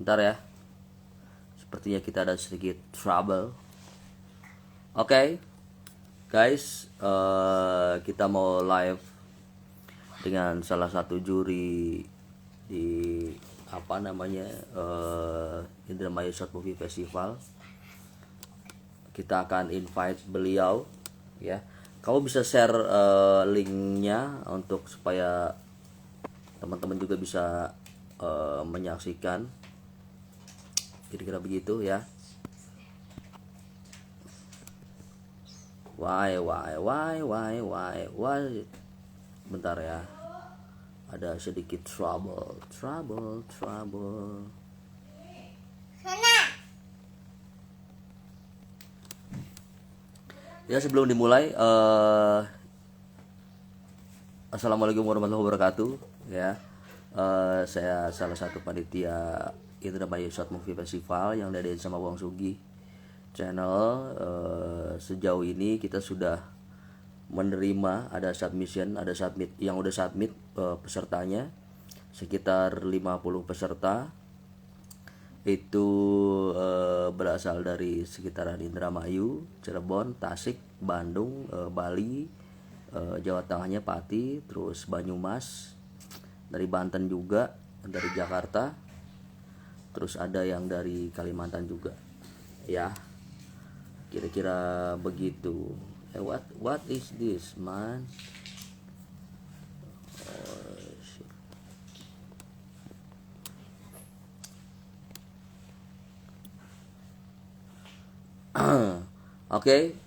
Bentar ya. Sepertinya kita ada sedikit trouble. Oke, guys, kita mau live dengan salah satu juri di apa namanya Indramayu Short Movie Festival. Kita akan invite beliau, ya. Kamu bisa share linknya untuk supaya teman-teman juga bisa menyaksikan. Kira-kira begitu ya. Why. Bentar ya. Ada sedikit trouble. Ya, sebelum dimulai, Assalamualaikum warahmatullahi wabarakatuh. Ya, saya salah satu panitia Indramayu Short Movie Festival yang diadain sama Bang Sugi channel. Sejauh ini kita sudah menerima, ada submit yang udah submit pesertanya sekitar 50 peserta. Itu berasal dari sekitaran Indramayu, Cirebon, Tasik, Bandung, Bali, Jawa Tengahnya Pati, terus Banyumas, dari Banten juga, dari Jakarta, terus ada yang dari Kalimantan juga. Ya, kira-kira begitu. What is this, man? Oke,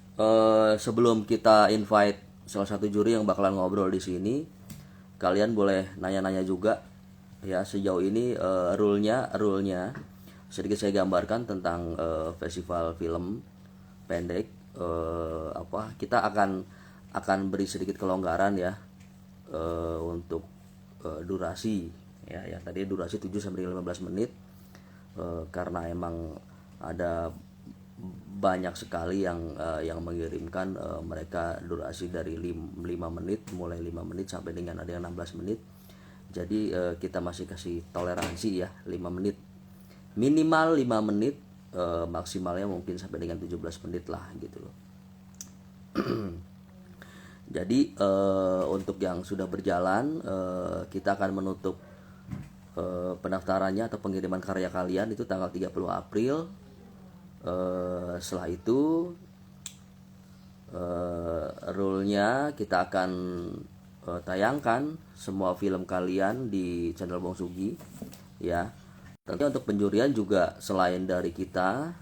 sebelum kita invite salah satu juri yang bakalan ngobrol di sini, kalian boleh nanya-nanya juga. Ya, sejauh ini rule-nya sedikit saya gambarkan tentang festival film pendek. Kita akan beri sedikit kelonggaran ya untuk durasi ya. Yang tadi durasi 7 sampai 15 menit. Karena emang ada banyak sekali yang mengirimkan mereka durasi dari 5 menit, mulai 5 menit sampai dengan ada yang 16 menit. Jadi kita masih kasih toleransi ya, 5 menit. Minimal 5 menit, maksimalnya mungkin sampai dengan 17 menit lah gitu loh. Jadi untuk yang sudah berjalan, kita akan menutup pendaftarannya atau pengiriman karya kalian itu tanggal 30 April. Setelah itu rule-nya kita akan tayangkan semua film kalian di channel Bang Sugi ya. Tentu untuk penjurian juga selain dari kita,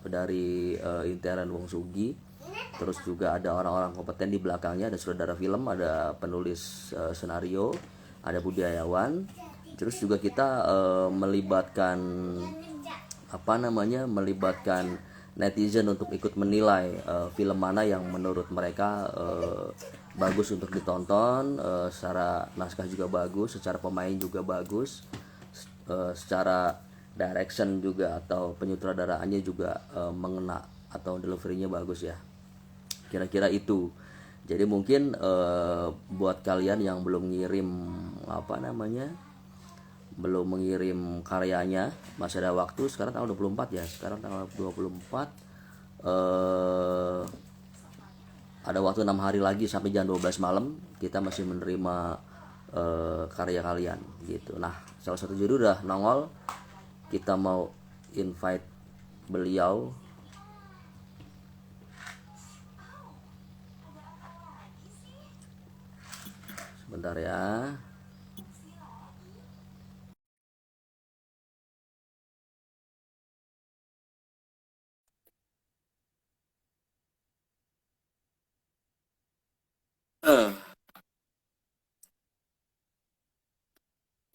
dari intern Bang Sugi, terus juga ada orang-orang kompeten di belakangnya, ada saudara film, ada penulis senario, ada budayawan. Terus juga kita melibatkan netizen untuk ikut menilai film mana yang menurut mereka bagus untuk ditonton, secara naskah juga bagus, secara pemain juga bagus, secara direction juga atau penyutradaraannya juga mengena atau deliverynya bagus ya. Kira-kira itu. Jadi mungkin buat kalian yang belum ngirim belum mengirim karyanya, masih ada waktu. Sekarang tanggal 24 ya. Sekarang tanggal 24, ada waktu 6 hari lagi sampai jam 12 malam kita masih menerima karya kalian gitu. Nah, salah satu juri udah nongol. Kita mau invite beliau. Sebentar ya.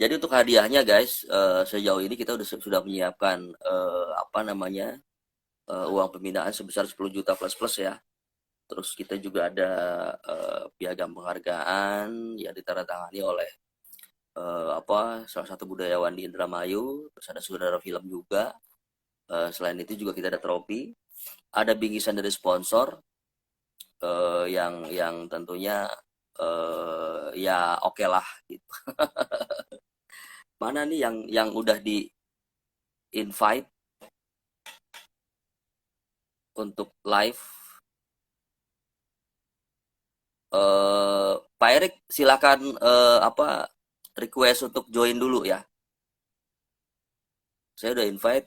Jadi untuk hadiahnya guys, sejauh ini kita sudah menyiapkan uang pembinaan sebesar 10 juta plus plus ya. Terus kita juga ada piagam penghargaan yang ditandatangani oleh salah satu budayawan di Indramayu. Terus ada saudara film juga. Selain itu juga kita ada trofi, ada bingkisan dari sponsor yang tentunya ya oke lah gitu. Mana nih yang udah invite untuk live. Pak Erik silakan request untuk join dulu ya. Saya udah invite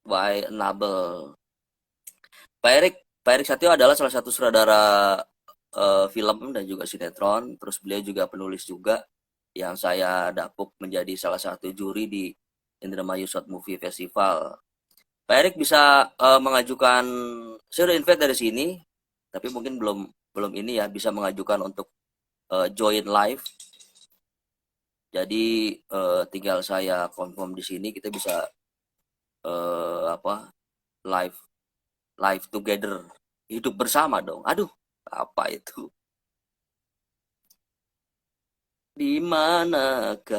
by Nabel. Pak Erik Satyo adalah salah satu sutradara film dan juga sinetron. Terus beliau juga penulis juga yang saya dapuk menjadi salah satu juri di Indramayu Short Movie Festival. Pak Erik bisa mengajukan, saya udah invite dari sini, tapi mungkin belum ini ya, bisa mengajukan untuk join live. Jadi tinggal saya confirm di sini, kita bisa live together, hidup bersama dong. Aduh, apa itu? Di manakah?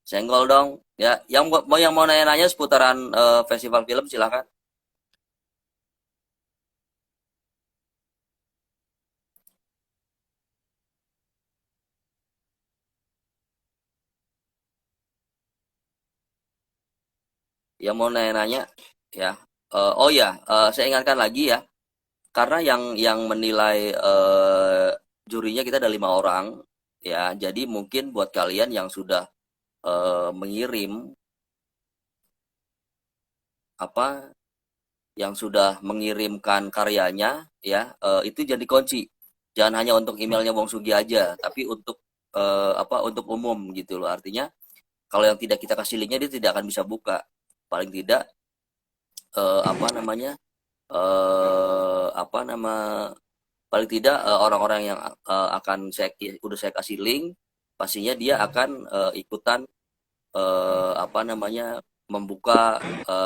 Senggol dong. Ya, yang mau nanya-nanya seputaran festival film silakan. Yang mau nanya-nanya ya. Oh ya, saya ingatkan lagi ya, karena yang menilai jurinya kita ada 5 orang ya. Jadi mungkin buat kalian yang sudah mengirim yang sudah mengirimkan karyanya ya, itu jadi kunci. Jangan hanya untuk emailnya Wong Sugi aja, tapi untuk untuk umum gitu loh. Artinya kalau yang tidak kita kasih linknya dia tidak akan bisa buka. Paling tidak paling tidak orang-orang yang akan udah saya kasih link, pastinya dia akan ikutan membuka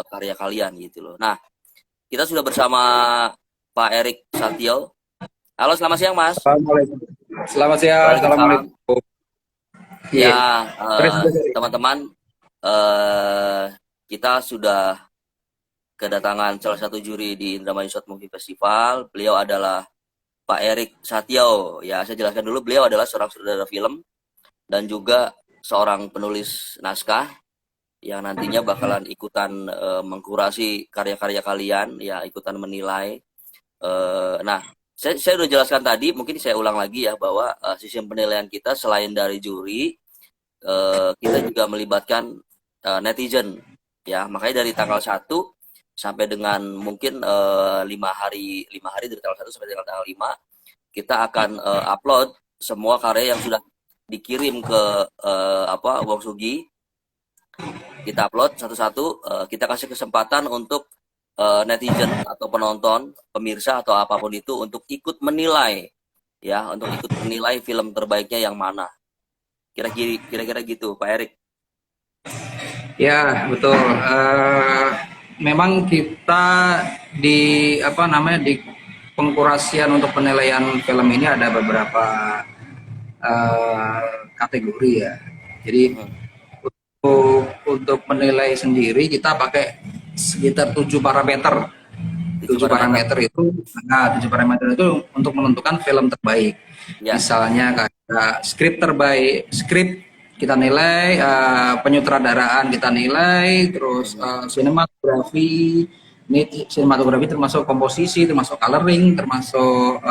karya kalian gitu loh. Nah, kita sudah bersama Pak Erik Satyo. Halo, selamat siang Mas. Assalamualaikum. Selamat siang. Assalamualaikum. Ya, teman-teman, kita sudah kedatangan salah satu juri di Indramayu Short Movie Festival. Beliau adalah Pak Erik Satyo. Ya, saya jelaskan dulu, beliau adalah seorang sutradara film dan juga seorang penulis naskah yang nantinya bakalan ikutan mengkurasi karya-karya kalian, ya ikutan menilai. Nah, saya udah jelaskan tadi, mungkin saya ulang lagi ya, bahwa sistem penilaian kita selain dari juri, kita juga melibatkan netizen. Ya, makanya dari tanggal 1 sampai dengan mungkin 5 hari dari tanggal 1 sampai dengan tanggal 5, kita akan upload semua karya yang sudah dikirim ke Wong Sugi. Kita upload satu-satu, kita kasih kesempatan untuk netizen atau penonton, pemirsa atau apapun itu untuk ikut menilai, ya, untuk ikut menilai film terbaiknya yang mana. Kira-kira gitu, Pak Erik. Ya, betul. Memang kita di di pengkurasian untuk penilaian film ini ada beberapa kategori ya. Jadi untuk menilai sendiri kita pakai sekitar 7 parameter. 7 parameter itu untuk menentukan film terbaik. Ya. Misalnya kayak skrip terbaik, skrip kita nilai, penyutradaraan kita nilai, terus sinematografi, ini sinematografi termasuk komposisi, termasuk coloring, termasuk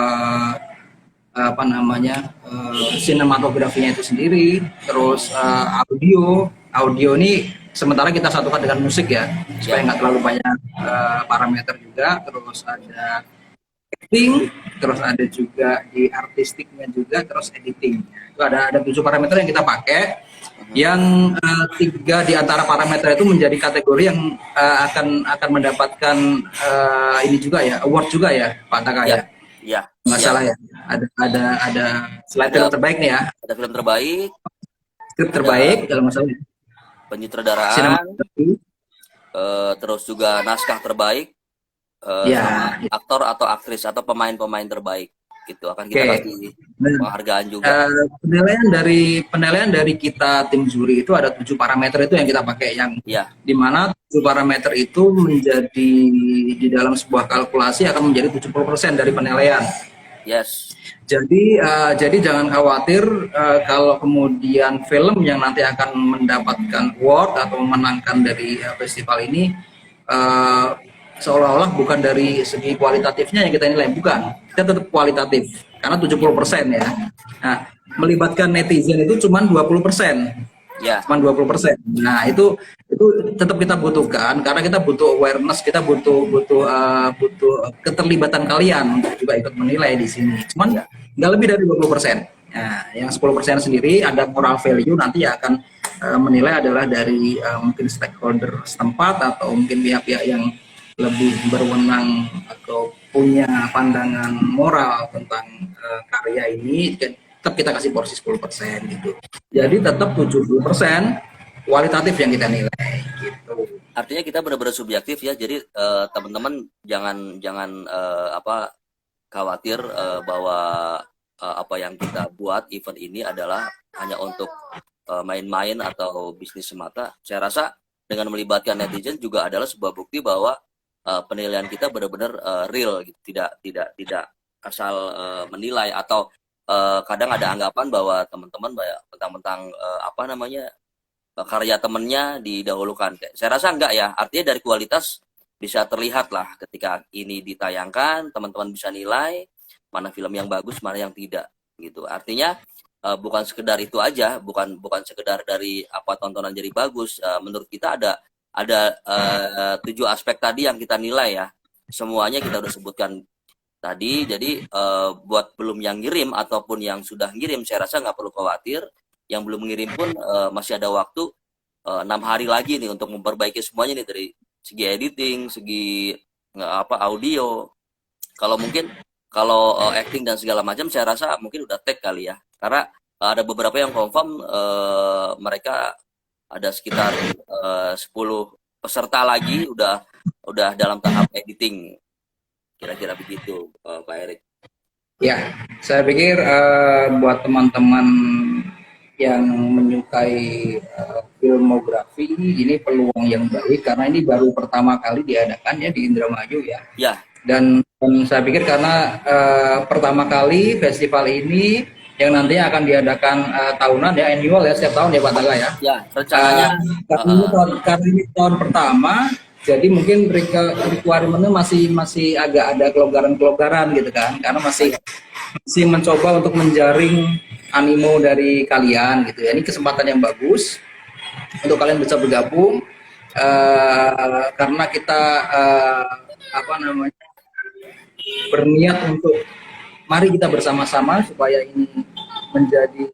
sinematografinya itu sendiri, terus audio ini sementara kita satukan dengan musik ya, supaya nggak terlalu banyak parameter juga. Terus ada acting, terus ada juga di artistiknya juga, terus editing. Itu ada 7 parameter yang kita pakai. Yang 3 di antara parameter itu menjadi kategori yang akan mendapatkan ini juga ya, award juga ya, Pak Taka ya. Ya. Nggak salah ya. Ada selain film terbaik nih ya. Ada film terbaik, skrip terbaik dalam masalah penyutradaraan, terus juga naskah terbaik, sama aktor atau aktris atau pemain-pemain terbaik. Gitu akan kita kasih penghargaan juga. Penilaian dari kita tim juri itu ada 7 parameter itu yang kita pakai, yang di mana 7 parameter itu menjadi di dalam sebuah kalkulasi akan menjadi 70% dari penilaian. Yes. Jadi jangan khawatir kalau kemudian film yang nanti akan mendapatkan award atau memenangkan dari festival ini eh, seolah-olah bukan dari segi kualitatifnya yang kita nilai, bukan. Kita tetap kualitatif karena 70% ya. Nah, melibatkan netizen itu cuma 20%. Ya, Cuma 20%. Nah, itu tetap kita butuhkan karena kita butuh awareness, kita butuh keterlibatan kalian untuk juga ikut menilai di sini. Cuman ya, nggak lebih dari 20%. Nah, yang 10% sendiri ada moral value nanti yang akan menilai adalah dari mungkin stakeholder setempat atau mungkin pihak-pihak yang lebih berwenang atau punya pandangan moral tentang karya ini. Tetap kita kasih porsi 10% gitu. ya. Jadi tetap 70% kualitatif yang kita nilai gitu. Artinya kita benar-benar subjektif ya. Jadi teman-teman jangan jangan apa khawatir bahwa apa yang kita buat event ini adalah hanya untuk main-main atau bisnis semata. Saya rasa dengan melibatkan netizen juga adalah sebuah bukti bahwa penilaian kita benar-benar real, gitu. Tidak asal menilai atau kadang ada anggapan bahwa teman-teman mentang-mentang apa namanya karya temennya didahulukan. Saya rasa enggak ya. Artinya dari kualitas bisa terlihat lah ketika ini ditayangkan, teman-teman bisa nilai mana film yang bagus, mana yang tidak gitu. Artinya bukan sekedar itu aja, bukan sekedar dari apa tontonan jadi bagus. Menurut kita ada 7 aspek tadi yang kita nilai ya. Semuanya kita udah sebutkan tadi. Jadi buat belum yang ngirim ataupun yang sudah ngirim, saya rasa nggak perlu khawatir. Yang belum ngirim pun masih ada waktu 6 hari lagi nih untuk memperbaiki semuanya nih dari segi editing, segi audio. Kalau acting dan segala macam, saya rasa mungkin udah take kali ya. Karena ada beberapa yang confirm mereka ada sekitar 10 peserta lagi udah dalam tahap editing. Kira-kira begitu, Pak Erik. Ya, saya pikir buat teman-teman yang menyukai filmografi ini peluang yang baik karena ini baru pertama kali diadakan ya di Indramayu ya. Ya. Dan saya pikir karena pertama kali festival ini yang nantinya akan diadakan tahunan ya, annual ya, setiap tahun ya Pak Taga ya. Ya, rencananya Karena ini tahun pertama, jadi mungkin requirement-nya masih agak ada kelonggaran gitu kan, karena masih mencoba untuk menjaring animo dari kalian gitu ya. Ini kesempatan yang bagus untuk kalian bisa bergabung karena kita berniat untuk mari kita bersama-sama supaya ini menjadi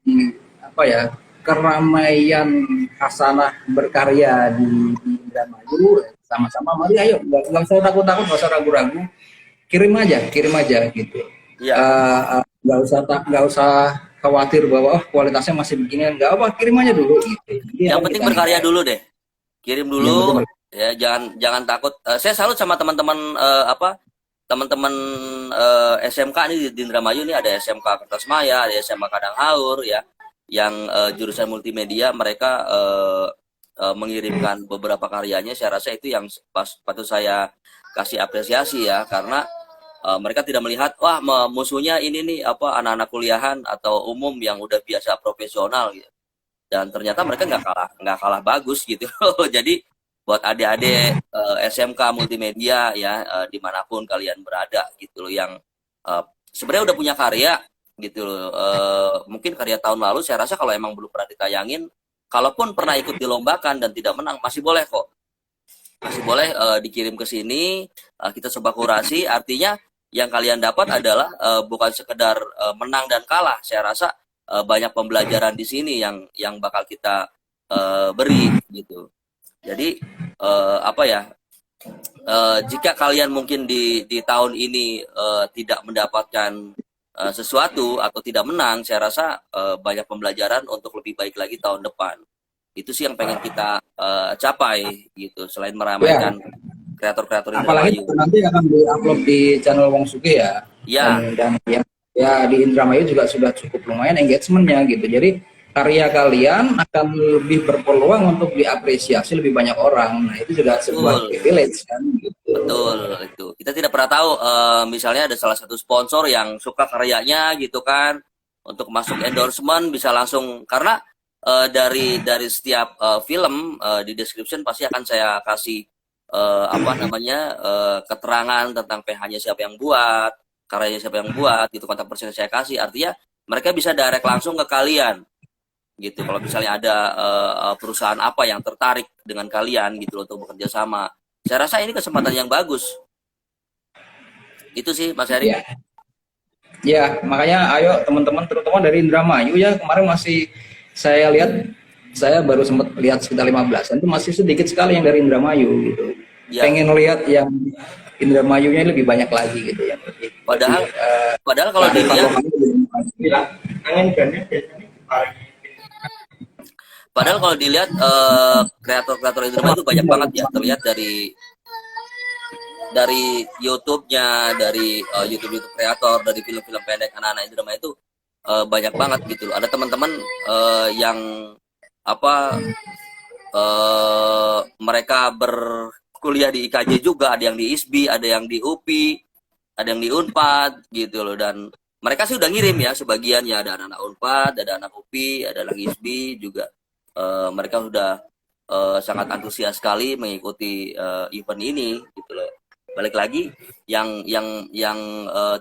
keramaian hasanah berkarya di Indramayu. Sama-sama mari, ayo, nggak usah takut-takut, nggak usah ragu-ragu, kirim aja gitu. ya. Nggak usah khawatir bahwa kualitasnya masih begini, nggak apa, kirim aja dulu gitu. Jadi Yang penting berkarya dulu deh. Kirim dulu ya, jangan takut. Saya salut sama teman-teman teman-teman SMK nih di Indramayu nih, ada SMK Kertasmaya, ada SMK Kadang Haur ya, yang jurusan multimedia. Mereka mengirimkan beberapa karyanya. Saya rasa itu yang patut saya kasih apresiasi ya, karena mereka tidak melihat wah musuhnya ini nih anak-anak kuliahan atau umum yang udah biasa profesional gitu. Dan ternyata mereka nggak kalah bagus gitu. Jadi buat adik-adik SMK multimedia ya, dimanapun kalian berada gitu loh, yang sebenarnya udah punya karya gitu loh. Mungkin karya tahun lalu, saya rasa kalau emang belum pernah ditayangin, kalaupun pernah ikut dilombakan dan tidak menang, masih boleh kok. Masih boleh dikirim ke sini, kita coba kurasi. Artinya yang kalian dapat adalah bukan sekedar menang dan kalah. Saya rasa banyak pembelajaran di sini yang bakal kita beri gitu. Jadi jika kalian mungkin di tahun ini tidak mendapatkan sesuatu atau tidak menang, saya rasa banyak pembelajaran untuk lebih baik lagi tahun depan. Itu sih yang pengen kita capai gitu, selain meramaikan kreator-kreator Indramayu. Apalagi nanti akan di-upload di channel Wong Suge ya. Ya. Dan ya di Indramayu juga sudah cukup lumayan engagement-nya gitu. Jadi karya kalian akan lebih berpeluang untuk diapresiasi lebih banyak orang. Nah, itu juga sebuah Betul. privilege kan gitu. Betul itu. Kita tidak pernah tahu misalnya ada salah satu sponsor yang suka karyanya gitu kan untuk masuk endorsement bisa langsung karena dari setiap film di description pasti akan saya kasih apa namanya keterangan tentang PH-nya siapa yang buat, karyanya siapa yang buat, gitu kontak person saya kasih. Artinya mereka bisa direct langsung ke kalian gitu. Kalau misalnya ada perusahaan apa yang tertarik dengan kalian gitu untuk bekerja sama. Saya rasa ini kesempatan yang bagus. Itu sih Mas Erik. Ya, ya makanya ayo teman-teman terutama dari Indramayu ya kemarin masih saya lihat saya baru sempat lihat sekitar 15-an itu masih sedikit sekali yang dari Indramayu gitu. Ya, Pengen lihat yang Indramayunya lebih banyak lagi gitu ya. padahal padahal kalau kearifan dilihat lokalnya lebih banyak. padahal kalau dilihat kreator-kreator Indonesia itu banyak banget ya terlihat dari YouTube-nya, dari YouTube kreator, dari film-film pendek anak-anak Indonesia itu banyak banget gitu loh. Ada teman-teman yang apa mereka berkuliah di IKJ juga, ada yang di ISBI, ada yang di UPI, ada yang di Unpad gitu loh dan mereka sih udah ngirim ya sebagian ya ada anak-anak Unpad, ada anak UPI, ada anak ISBI juga mereka sudah sangat antusias sekali mengikuti event ini gitu loh. Balik lagi yang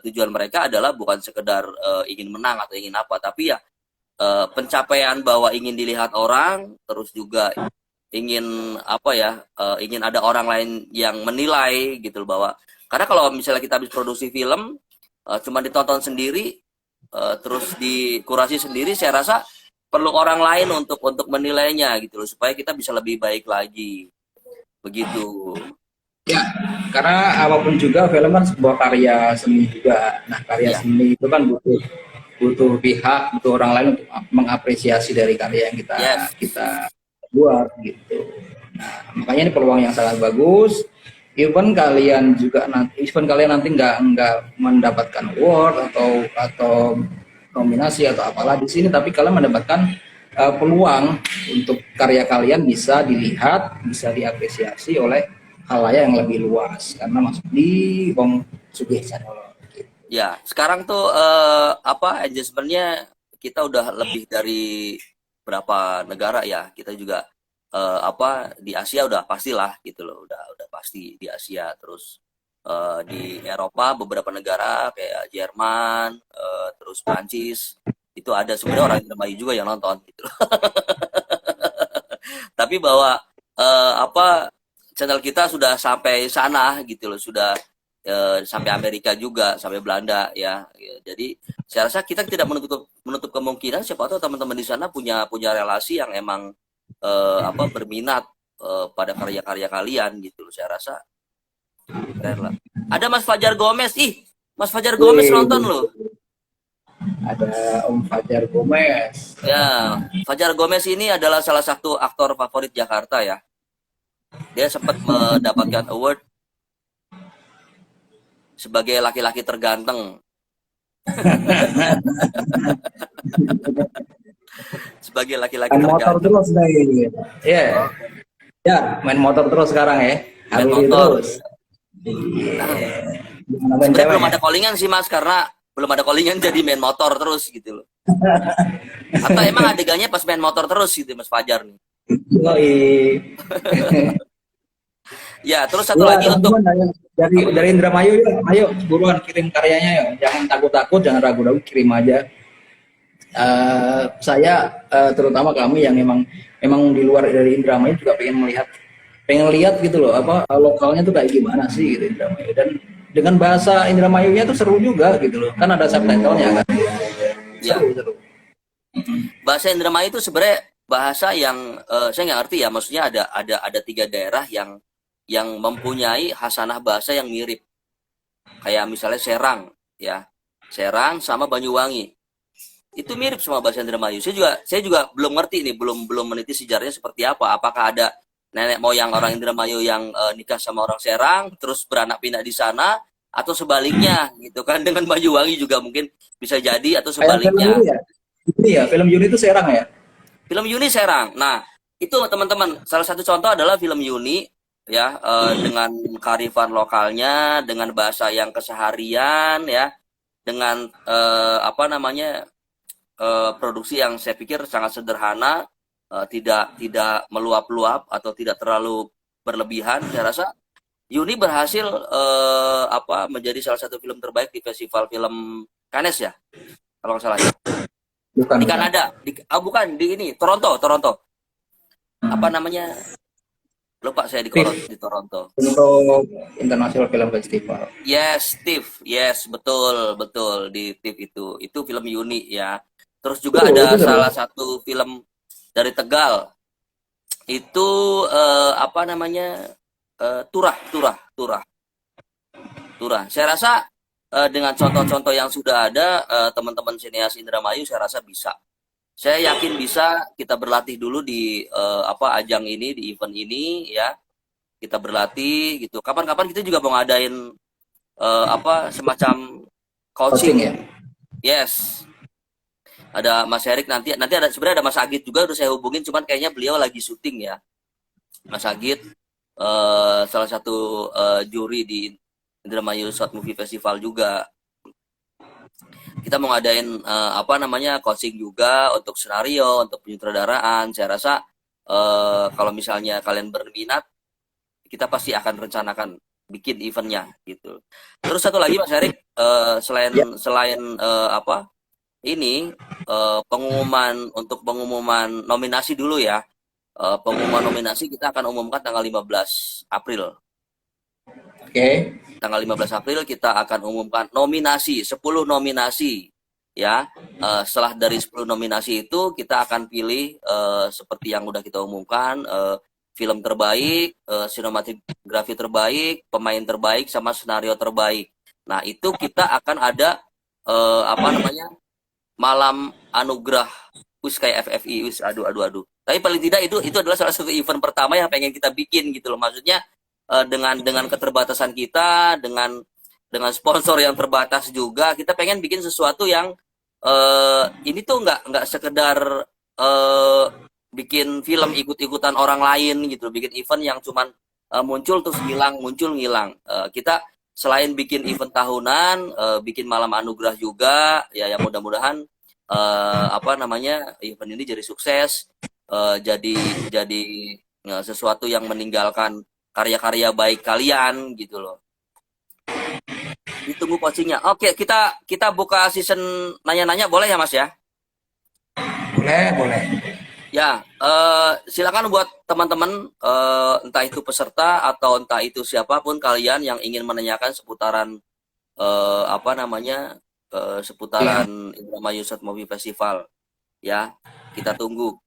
tujuan mereka adalah bukan sekedar ingin menang atau ingin apa tapi ya pencapaian bahwa ingin dilihat orang terus juga ingin apa ya ingin ada orang lain yang menilai gitu loh bahwa karena kalau misalnya kita habis produksi film cuma ditonton sendiri terus dikurasi sendiri saya rasa perlu orang lain untuk menilainya gitu loh supaya kita bisa lebih baik lagi begitu. Ya, karena apapun juga film kan sebuah karya seni juga. Nah, karya Ya, seni itu kan butuh butuh pihak, butuh orang lain untuk mengapresiasi dari karya yang kita yes. kita buat gitu. Nah, makanya ini peluang yang sangat bagus. Even kalian nanti nggak mendapatkan award atau nominasi atau apalah di sini, tapi kalian mendapatkan peluang untuk karya kalian bisa dilihat, bisa diapresiasi oleh halayak yang lebih luas karena masuk di Wong Sugih Channel. Ya, sekarang tuh apa adjustmentnya kita udah lebih dari berapa negara ya. Kita juga apa di Asia udah pastilah gitu loh, udah pasti di Asia. Terus di Eropa beberapa negara kayak Jerman, terus Prancis itu ada sebenarnya orang Indonesia juga yang nonton gitu. Tapi bahwa apa channel kita sudah sampai sana gitu loh, sudah sampai Amerika juga, sampai Belanda ya. Jadi saya rasa kita tidak menutup kemungkinan siapa tahu teman-teman di sana punya relasi yang emang apa berminat pada karya-karya kalian gitu loh. Saya rasa keren lah. Ada Mas Fajar Gomez, Mas Fajar Gomez nonton loh. Ada Om Fajar Gomez. Ya, Fajar Gomez ini adalah salah satu aktor favorit Jakarta ya. Dia sempat mendapatkan award sebagai laki-laki terganteng. Sebagai laki-laki Main motor terganteng. terus deh. Ya, ya main motor terus sekarang ya. Main Harus motor. terus. Sebenarnya belum ada callingan sih Mas karena belum ada callingan jadi main motor terus gitu loh. Atau emang adegannya pas main motor terus gitu Mas Fajar nih. Ya, terus satu lagi untuk dari Indramayu ya, ayo buruan kirim karyanya ya. Jangan takut-takut, jangan ragu-ragu, kirim aja. Saya terutama kami yang memang di luar dari Indramayu juga pengen lihat gitu loh apa lokalnya tuh kayak gimana sih gitu Indramayu dan dengan bahasa Indramayunya tuh seru juga gitu loh kan ada subtitlenya kan ya, seru. bahasa Indramayu itu sebenarnya bahasa yang saya nggak ngerti ya, maksudnya ada 3 daerah yang mempunyai hasanah bahasa yang mirip. Kayak misalnya Serang ya. Serang sama Banyuwangi. Itu mirip sama bahasa Indramayu. Saya juga belum ngerti nih, belum meneliti sejarahnya seperti apa. Apakah ada nenek moyang orang Indramayu yang nikah sama orang Serang terus beranak pinak di sana atau sebaliknya gitu kan dengan Banyuwangi juga mungkin bisa jadi atau Kayak film sebaliknya. Yuri ya ini ya film Yuri itu Serang ya Film Yuni Serang. Nah, itu teman-teman, salah satu contoh adalah film Yuni ya, dengan kearifan lokalnya, dengan bahasa yang keseharian ya, dengan apa namanya, produksi yang saya pikir sangat sederhana, tidak meluap-luap atau tidak terlalu berlebihan. Saya rasa Yuni berhasil apa menjadi salah satu film terbaik di festival film Cannes ya, kalau nggak salah ya. Bukan, Di bukan. Kanada, bukan di ini, Toronto, Toronto. Apa namanya? Lupa saya TIFF, di Toronto. untuk International Film Festival. Yes, Steve. Yes, betul, betul di Steve itu. Itu film Yuni ya. Terus juga Itu ada seru. salah satu film dari Tegal. Itu apa namanya? Turah, Turah, Turah, Turah. Saya rasa dengan contoh-contoh yang sudah ada, teman-teman sinias Indramayu saya rasa bisa. Saya yakin bisa. Kita berlatih dulu di apa ajang ini, di event ini ya. Kita berlatih gitu. Kapan-kapan kita juga mau ngadain apa semacam Coaching coaching. ya. Yes, ada Mas Erik, nanti nanti ada sebenarnya ada Mas Agit juga, udah saya hubungin, cuman kayaknya beliau lagi syuting ya. Mas Agit salah satu juri di Indramayu Short Movie Festival juga. Kita mau ngadain apa namanya coaching juga untuk skenario, untuk penyutradaraan. Saya rasa kalau misalnya kalian berminat, kita pasti akan rencanakan bikin eventnya gitu. Terus satu lagi Mas Erik, selain Ya. selain apa ini pengumuman untuk pengumuman nominasi dulu ya. Pengumuman nominasi kita akan umumkan tanggal 15 April. Oke. Tanggal 15 April kita akan umumkan nominasi, 10 nominasi ya. Setelah dari 10 nominasi itu kita akan pilih seperti yang udah kita umumkan, film terbaik, sinematografi terbaik, pemain terbaik sama skenario terbaik. Nah, itu kita akan ada apa namanya? Malam anugerah wis kayak FFI, wis aduh aduh aduh. Tapi paling tidak itu adalah salah satu event pertama yang pengen kita bikin gitu loh. Maksudnya dengan keterbatasan kita, dengan sponsor yang terbatas juga, kita pengen bikin sesuatu yang ini tuh nggak sekedar eh, bikin film ikut-ikutan orang lain gitu, bikin event yang cuman muncul terus ngilang, muncul ngilang. Kita selain bikin event tahunan, bikin malam anugerah juga, ya yang mudah-mudahan apa namanya event ini jadi sukses, jadi sesuatu yang meninggalkan karya-karya baik kalian gitu loh. Ditunggu coachingnya. Oke, kita buka season nanya-nanya boleh ya Mas ya? Boleh, boleh. Ya, silakan buat teman-teman, entah itu peserta atau entah itu siapapun kalian yang ingin menanyakan seputaran apa namanya, Ya. seputaran Indramayu Short Movie Festival. Ya, kita tunggu.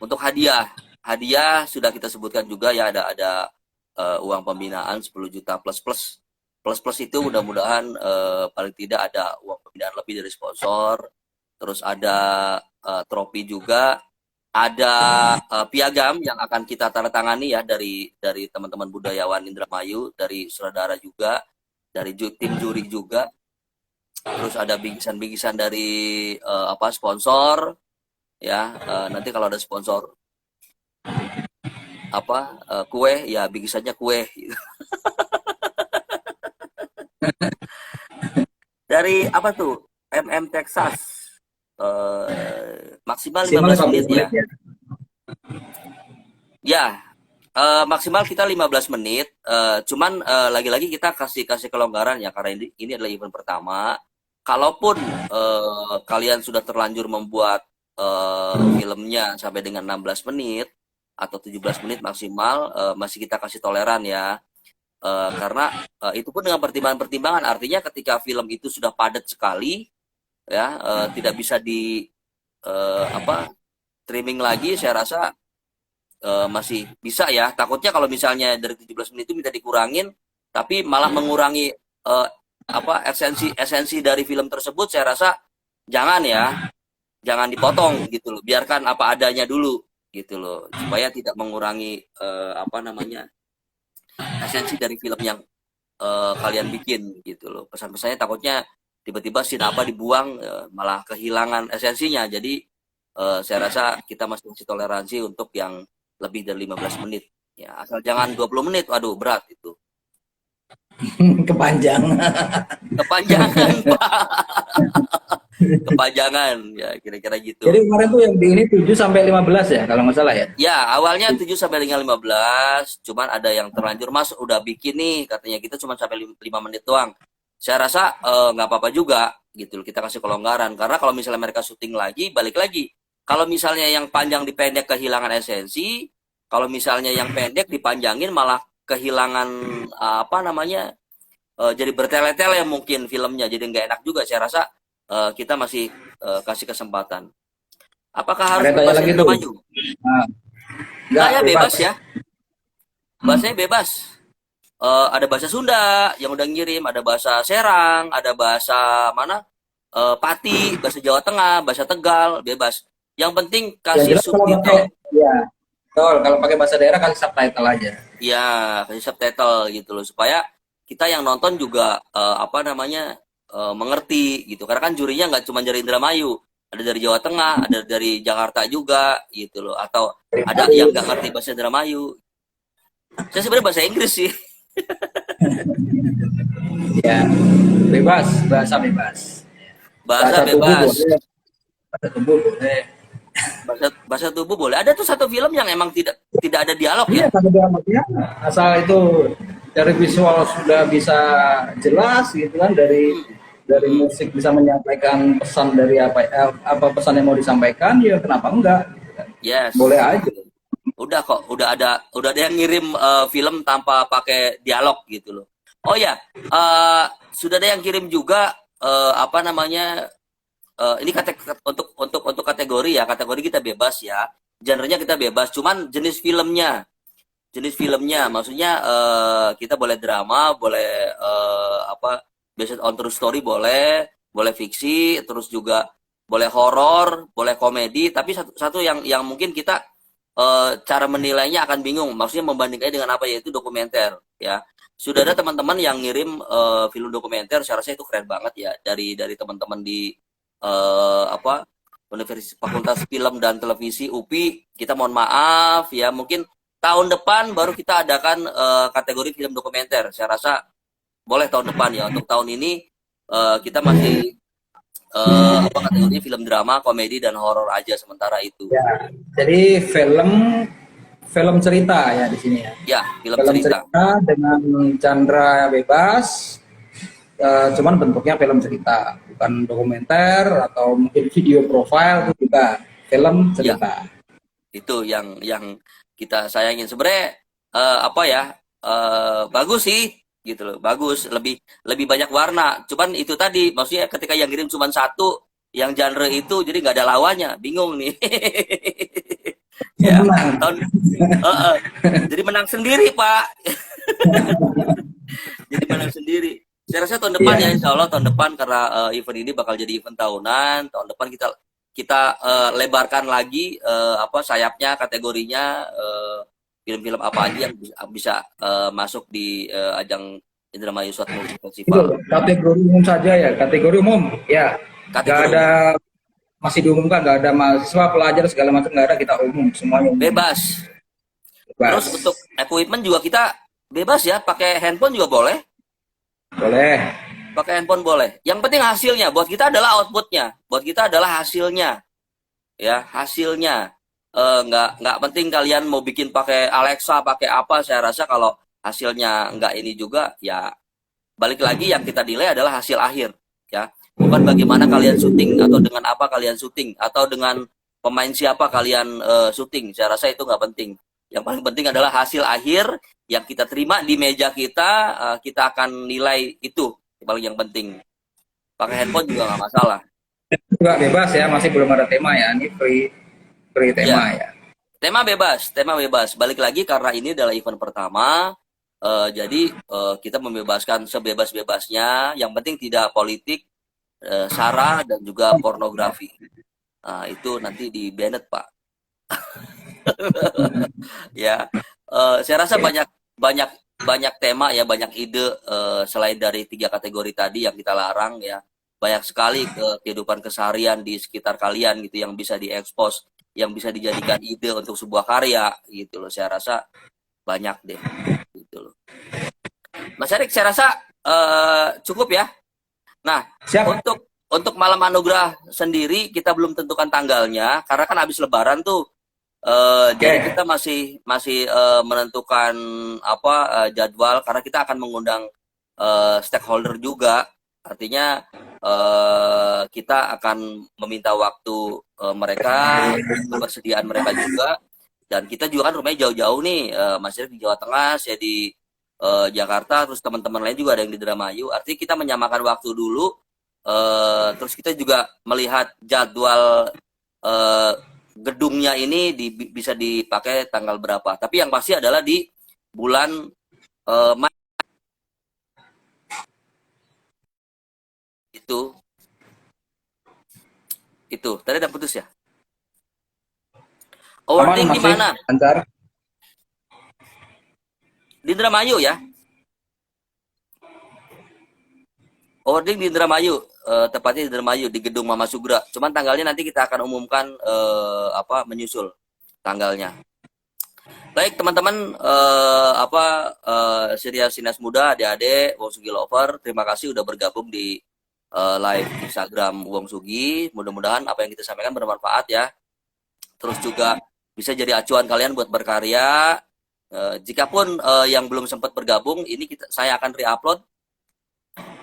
Untuk hadiah, hadiah sudah kita sebutkan juga ya, ada uang pembinaan 10 juta plus plus. Plus plus itu mudah-mudahan paling tidak ada uang pembinaan lebih dari sponsor. Terus ada trofi juga, ada piagam yang akan kita tanda tangani ya dari teman-teman budayawan Indramayu, dari saudara juga, dari tim juri juga. Terus ada bingkisan-bingkisan dari apa sponsor ya. Nanti kalau ada sponsor apa kue ya bingkisannya kue. Dari apa tuh? Texas. Maksimal Maksimal 15 menit 15 menit ya. ya. Ya, maksimal kita 15 menit. Cuman lagi-lagi kita kasih kelonggaran ya karena ini adalah event pertama. Kalaupun kalian sudah terlanjur membuat filmnya sampai dengan 16 menit atau 17 menit maksimal, masih kita kasih toleran ya. Karena itu pun dengan pertimbangan-pertimbangan, artinya ketika film itu sudah padat sekali ya, tidak bisa di apa streaming lagi, saya rasa masih bisa ya. Takutnya kalau misalnya dari 17 menit itu minta dikurangin tapi malah mengurangi apa esensi dari film tersebut, saya rasa jangan ya, jangan dipotong gitu loh, biarkan apa adanya dulu gitu loh, supaya tidak mengurangi apa namanya esensi dari film yang kalian bikin gitu loh. Pesan-pesannya takutnya tiba-tiba scene apa dibuang, malah kehilangan esensinya. Jadi saya rasa kita masih kasih toleransi untuk yang lebih dari 15 menit. Ya, asal jangan 20 menit. Waduh, berat itu. Kepanjang. Kepanjangan, Pak. Kepanjangan. Ya, kira-kira gitu. Jadi kemarin tuh yang di ini 7 sampai 15 ya kalau nggak salah ya. Ya, awalnya 7 sampai dengan 15, cuman ada yang terlanjur, Mas udah bikin nih, katanya kita cuma sampai 5 menit doang. Saya rasa nggak apa-apa juga gitu, kita kasih kelonggaran. Karena kalau misalnya mereka syuting lagi, balik lagi. Kalau misalnya yang panjang dipendek kehilangan esensi, kalau misalnya yang pendek dipanjangin malah kehilangan apa namanya, jadi bertele-tele mungkin filmnya, jadi nggak enak juga. Saya rasa kita masih kasih kesempatan. Apakah harus Ada tanya berbahasa lagi tuh. Indramayu? Nah, Enggak ya, bebas bebas. ya. Bahasanya bebas. Ada bahasa Sunda yang udah ngirim, ada bahasa Serang, ada bahasa mana? Pati, bahasa Jawa Tengah, bahasa Tegal, bebas. Yang penting Yang kasih jelas kalau pakai, subtitle. ya, betul. Kalau pakai bahasa daerah kasih subtitle aja. Ya, kasih subtitle gitu loh, supaya kita yang nonton juga apa namanya, mengerti gitu. Karena kan jurinya nggak cuma dari Indramayu, ada dari Jawa Tengah, ada dari Jakarta juga gitu loh. Atau ada yang nggak ngerti bahasa Indramayu. Saya sebenarnya bahasa Inggris sih. Ya, bebas, bahasa bebas. Bahasa Tubuh bebas. boleh, bahasa tubuh boleh. Bahasa tubuh boleh. Ada tuh satu film yang emang tidak ada dialog Iya, ya. kalau dialognya asal itu dari visual sudah bisa jelas gitu kan, dari musik bisa menyampaikan pesan dari apa pesan yang mau disampaikan, ya kenapa enggak? Gitu kan. Yes. Boleh aja. Udah kok, udah ada yang ngirim film tanpa pakai dialog gitu loh. Oh ya, sudah ada yang kirim juga apa namanya, ini untuk kategori ya, kategori kita bebas ya, genrenya kita bebas, cuman jenis filmnya maksudnya kita boleh drama, boleh apa, based on true story, boleh fiksi, terus juga boleh horor, boleh komedi, tapi satu yang mungkin kita cara menilainya akan bingung, maksudnya membandingkannya dengan apa, yaitu dokumenter ya. Sudah ada teman-teman yang ngirim film dokumenter, saya rasa itu keren banget ya, dari teman-teman di apa, Universitas Fakultas Film dan Televisi UPI. Kita mohon maaf ya, mungkin tahun depan baru kita adakan kategori film dokumenter. Saya rasa boleh tahun depan ya. Untuk tahun ini kita masih apa, kategori film drama, komedi dan horor aja sementara itu. Ya, jadi film cerita ya di sini ya. Ya, film Film cerita. cerita dengan genre bebas, cuman bentuknya film cerita, bukan dokumenter atau mungkin video profile, itu juga film cerita. Itu yang kita sayangin sebenarnya. Apa ya, bagus sih gitu loh, bagus, lebih banyak warna, cuman itu tadi, maksudnya ketika yang kirim cuma satu yang genre itu, jadi nggak ada lawannya, bingung nih. Ya, jadi menang sendiri Pak. Jadi menang sendiri. Saya rasa tahun depan ya, insya Allah tahun depan, karena event ini bakal jadi event tahunan. Tahun depan kita lebarkan lagi apa, sayapnya, kategorinya, film-film apa aja yang bisa masuk di ajang Indramayu Short Movie Itu Festival. kategori umum saja ya, kategori umum ya. Nggak Kategori ada, umum. masih diumumkan nggak ada mahasiswa, pelajar segala macam, nggak ada, kita umum semuanya umum. Bebas. Bebas. Terus untuk equipment juga kita bebas ya, pakai handphone juga boleh. Boleh. Pakai handphone boleh. Yang penting hasilnya, buat kita adalah outputnya, buat kita adalah hasilnya, ya hasilnya. Nggak penting kalian mau bikin pakai Alexa, pakai apa. Saya rasa kalau hasilnya nggak ini juga, ya balik lagi yang kita nilai adalah hasil akhir, ya. Bukan bagaimana kalian syuting, atau dengan apa kalian syuting, atau dengan pemain siapa kalian syuting. Saya rasa itu nggak penting. Yang paling penting adalah hasil akhir yang kita terima di meja kita. Kita akan nilai itu, paling yang penting. Pakai handphone juga nggak masalah. Juga bebas ya, masih belum ada tema ya, ini free tema ya. Tema bebas. Balik lagi, karena ini adalah event pertama, jadi kita membebaskan sebebas-bebasnya. Yang penting tidak politik, sara, dan juga pornografi. Nah, itu nanti di banned Pak. Ya, saya rasa banyak tema ya, banyak ide selain dari 3 kategori tadi yang kita larang ya. banyak sekali ke kehidupan keseharian di sekitar kalian gitu yang bisa diekspos, yang bisa dijadikan ide untuk sebuah karya gitu loh. Saya rasa banyak deh gitu loh. Mas Erik, saya rasa cukup ya. Nah, Siap. untuk malam anugerah sendiri kita belum tentukan tanggalnya karena kan habis Lebaran tuh. Jadi Oke. kita masih masih menentukan apa jadwal karena kita akan mengundang stakeholder juga. Artinya kita akan meminta waktu mereka, kebersediaan mereka juga. Dan kita juga kan rumahnya jauh-jauh nih, Mas Erik di Jawa Tengah, saya di Jakarta, terus teman-teman lain juga ada yang di Indramayu. Artinya kita menyamakan waktu dulu, terus kita juga melihat jadwal eh, gedungnya ini bisa dipakai tanggal berapa. Tapi yang pasti adalah di bulan Maret itu. Itu. Tadi ada putus ya? Aman Awarding di masih mana? lancar. Di Indramayu ya. Awarding di Indramayu, tepatnya di Indramayu di gedung Mama Sugra. Cuman tanggalnya nanti kita akan umumkan menyusul tanggalnya. Baik teman-teman, Surya Sinas Muda, adik-adik, Wong Sugi Lover, terima kasih udah bergabung di live Instagram Wong Sugi. Mudah-mudahan apa yang kita sampaikan bermanfaat ya. Terus juga bisa jadi acuan kalian buat berkarya. Jikapun yang belum sempat bergabung, ini saya akan re-upload.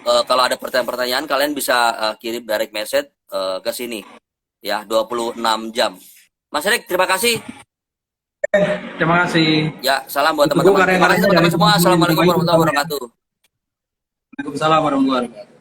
Kalau ada pertanyaan-pertanyaan, kalian bisa kirim direct message ke sini. Ya, 26 jam. Mas Erik, terima kasih. Terima kasih. Ya, salam buat Tunggu teman-teman. Terima kasih karya-karyanya dari teman-teman semua. teman-teman Assalamualaikum Indramayu. warahmatullahi wabarakatuh. Waalaikumsalam warahmatullahi wabarakatuh.